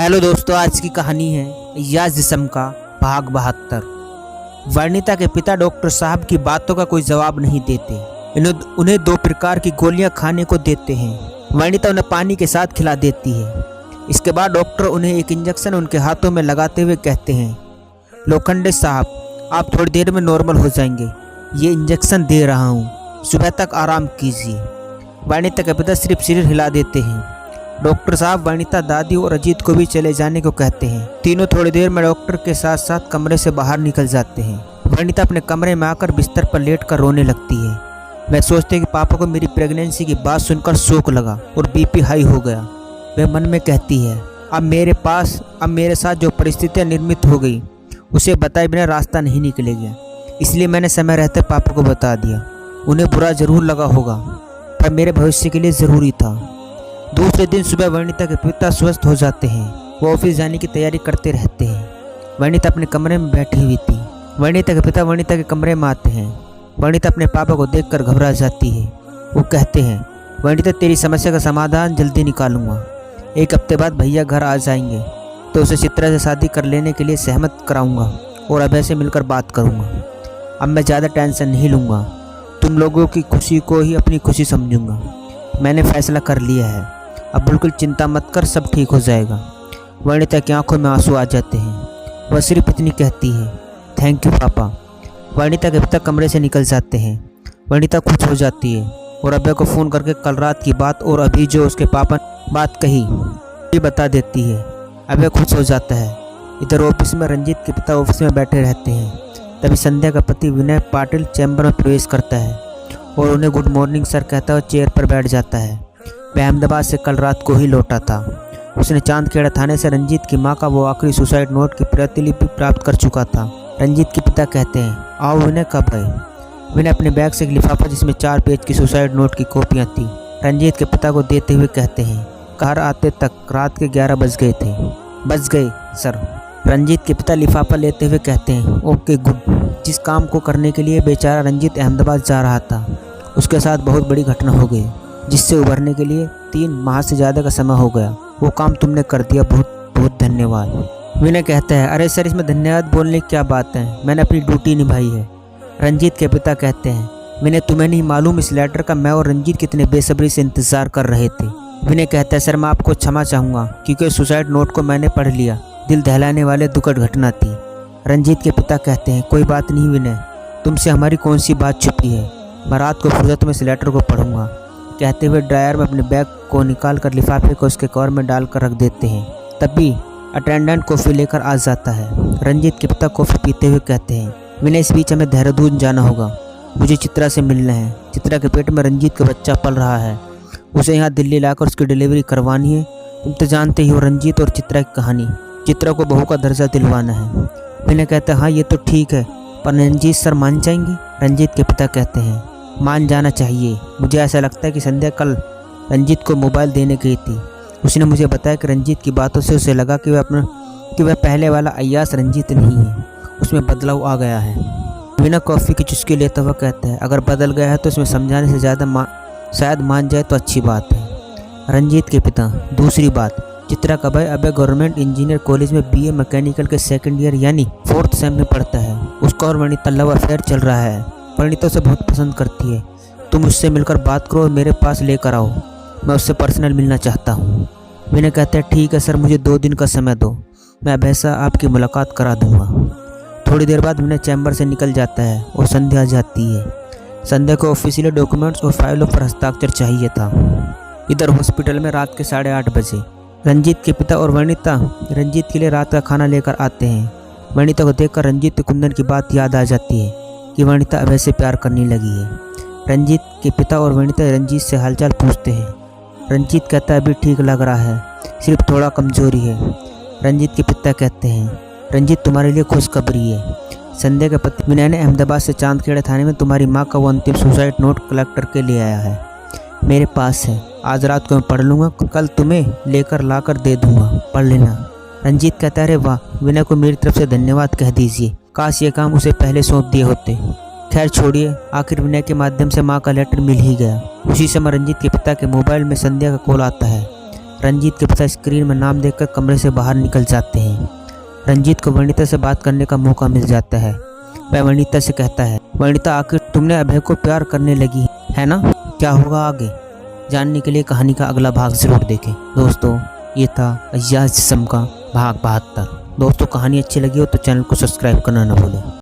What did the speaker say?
Hello दोस्तों, आज की कहानी है याज जिस्म का भाग 72। वर्णिता के पिता डॉक्टर साहब की बातों का कोई जवाब नहीं देते। उन्हें 2 प्रकार की गोलियां खाने को देते हैं। वर्णिता उन्हें पानी के साथ खिला देती है। इसके बाद डॉक्टर उन्हें एक इंजेक्शन उनके हाथों में लगाते हुए कहते हैं, लोखंडे साहब, आप थोड़ी देर में नॉर्मल हो जाएंगे। ये इंजेक्शन दे रहा हूँ, सुबह तक आराम कीजिए। वर्णिता के पिता सिर्फ सिर हिला देते हैं। डॉक्टर साहब वर्णिता, दादी और अजीत को भी चले जाने को कहते हैं। तीनों थोड़ी देर में डॉक्टर के साथ साथ कमरे से बाहर निकल जाते हैं। वर्णिता अपने कमरे में आकर बिस्तर पर लेटकर रोने लगती है। वह सोचते कि पापा को मेरी प्रेगनेंसी की बात सुनकर शौक लगा और बीपी हाई हो गया। वह मन में कहती है, अब मेरे साथ जो परिस्थितियाँ निर्मित हो गई उसे बताए बिना रास्ता नहीं निकलेगा। इसलिए मैंने समय रहते पापा को बता दिया। उन्हें बुरा जरूर लगा होगा, पर मेरे भविष्य के लिए ज़रूरी था। दूसरे दिन सुबह वर्णिता के पिता स्वस्थ हो जाते हैं। वो ऑफिस जाने की तैयारी करते रहते हैं। वर्णिता अपने कमरे में बैठी हुई थी। वर्णिता के पिता वर्णिता के कमरे में आते हैं। वर्णिता अपने पापा को देखकर घबरा जाती है। वो कहते हैं, वर्णिता, तेरी समस्या का समाधान जल्दी निकालूंगा। 1 हफ्ते बाद भैया घर आ जाएंगे तो उसे चित्रा से शादी कर लेने के लिए सहमत कराऊंगा और अभय से मिलकर बात करूंगा। अब मैं ज़्यादा टेंशन नहीं लूँगा। तुम लोगों की खुशी को ही अपनी खुशी समझूंगा। मैंने फैसला कर लिया है। अब बिल्कुल चिंता मत कर, सब ठीक हो जाएगा। वर्णिता की आंखों में आंसू आ जाते हैं। वह सिर्फ इतनी कहती है, थैंक यू पापा। वर्णिता के पिता कमरे से निकल जाते हैं। वर्णिता खुश हो जाती है और अभय को फ़ोन करके कल रात की बात और अभी जो उसके पापा ने बात कही ये बता देती है। अभय खुश हो जाता है। इधर ऑफिस में रंजीत के पिता ऑफिस में बैठे रहते हैं। तभी संध्या का पति विनय पाटिल चैम्बर में प्रवेश करता है और उन्हें गुड मॉर्निंग सर कहता है और चेयर पर बैठ जाता है। वह अहमदाबाद से कल रात को ही लौटा था। उसने चांदखेड़ा थाने से रंजीत की मां का वो आखिरी सुसाइड नोट की प्रतिलिपि प्राप्त कर चुका था। रंजीत के पिता कहते हैं, आओ विनय, कब आए? विनय अपने बैग से एक लिफाफा जिसमें 4 पेज की सुसाइड नोट की कॉपियाँ थी रंजीत के पिता को देते हुए कहते हैं, घर आते तक रात के 11 बज गए थे। बज गए सर। रंजीत के पिता लिफाफा लेते हुए कहते हैं, ओके गुड। जिस काम को करने के लिए बेचारा रंजीत अहमदाबाद जा रहा था उसके साथ बहुत बड़ी घटना हो गई, जिससे उभरने के लिए 3 माह से ज़्यादा का समय हो गया। वो काम तुमने कर दिया, बहुत बहुत धन्यवाद। विनय कहता है, अरे सर, इसमें धन्यवाद बोलने की क्या बात है, मैंने अपनी ड्यूटी निभाई है। रंजीत के पिता कहते हैं, विनय, तुम्हें नहीं मालूम इस लेटर का मैं और रंजीत कितने बेसब्री से इंतज़ार कर रहे थे। विनय कहता है, सर, मैं आपको क्षमा चाहूँगा क्योंकि सुसाइड नोट को मैंने पढ़ लिया। दिल दहलाने वाले दुखद घटना थी। रंजीत के पिता कहते हैं, कोई बात नहीं विनय, तुमसे हमारी कौन सी बात छुपी है। मैं रात को फुर्सत में इस लेटर को पढ़ूंगा। कहते हुए ड्रायर में अपने बैग को निकाल कर लिफाफे को उसके कवर में डालकर रख देते हैं। तभी अटेंडेंट कॉफ़ी लेकर आ जाता है। रंजीत के पिता कॉफ़ी पीते हुए कहते हैं, विनय, इस बीच हमें देहरादून जाना होगा। मुझे चित्रा से मिलना है। चित्रा के पेट में रंजीत का बच्चा पल रहा है। उसे यहाँ दिल्ली लाकर उसकी डिलीवरी करवानी है। तुम तो जानते ही हो रंजीत और चित्रा की कहानी। चित्रा को बहू का दर्जा दिलवाना है। विनय कहते हैं, हाँ ये तो ठीक है, पर रंजीत सर मान जाएंगे? रंजीत के पिता कहते हैं, मान जाना चाहिए। मुझे ऐसा लगता है कि संध्या कल रंजीत को मोबाइल देने गई थी। उसने मुझे बताया कि रंजीत की बातों से उसे लगा कि वह पहले वाला अय्यास रंजीत नहीं है, उसमें बदलाव आ गया है। बिना कॉफ़ी की चुस्की लेता हुआ कहता है, अगर बदल गया है तो उसमें समझाने से ज़्यादा शायद मान जाए तो अच्छी बात है। रंजीत के पिता, दूसरी बात, चित्रा का भाई अभय गवर्नमेंट इंजीनियर कॉलेज में BA मैकेनिकल के 2nd ईयर यानी 4th सेम में पढ़ता है। उसका और वर्णिता लव अफेयर चल रहा है। वर्णिता उसे बहुत पसंद करती है। तुम उससे मिलकर बात करो और मेरे पास लेकर आओ। मैं उससे पर्सनल मिलना चाहता हूँ। विनय कहते हैं, ठीक है सर, मुझे 2 दिन का समय दो, मैं अभय से आपकी मुलाकात करा दूंगा। थोड़ी देर बाद विनय चैम्बर से निकल जाता है और संध्या आ जाती है। संध्या को ऑफिशियल डॉक्यूमेंट्स और फाइलों पर हस्ताक्षर चाहिए था। इधर हॉस्पिटल में रात के 8:30 बजे रंजीत के पिता और वर्णिता रंजीत के लिए रात का खाना लेकर आते हैं। वर्णिता को देखकर रंजीत को कुंदन की बात याद आ जाती है कि वर्णिता अभय से प्यार करने लगी है। रंजीत के पिता और वर्णिता रंजीत से हालचाल पूछते हैं। रंजीत कहता है, अभी ठीक लग रहा है, सिर्फ थोड़ा कमजोरी है। रंजीत के पिता कहते हैं, रंजीत, तुम्हारे लिए खुशखबरी है। संध्या के पति विनय ने अहमदाबाद से चांदखेड़ा थाने में तुम्हारी माँ का वो अंतिम सुसाइड नोट कलेक्ट करके ले आया है। मेरे पास है। आज रात को मैं पढ़ लूँगा, कल तुम्हें लेकर लाकर दे दूँगा, पढ़ लेना। रंजीत कहता है, अरे वाह, विनय को मेरी तरफ से धन्यवाद कह दीजिए। काश ये काम उसे पहले सौंप दिए होते। खैर छोड़िए, आखिर विनय के माध्यम से माँ का लेटर मिल ही गया। उसी समय रंजीत के पिता के मोबाइल में संध्या का कॉल आता है। रंजीत के पिता स्क्रीन में नाम देखकर कमरे से बाहर निकल जाते हैं। रंजीत को वर्णिता से बात करने का मौका मिल जाता है। वह वर्णिता से कहता है, वर्णिता आखिर तुमने अभय को प्यार करने लगी है ना? क्या होगा आगे जानने के लिए कहानी का अगला भाग जरूर देखें। दोस्तों ये था अय्याज जिस्म का भाग 72। दोस्तों कहानी अच्छी लगी हो तो चैनल को सब्सक्राइब करना न भूलें।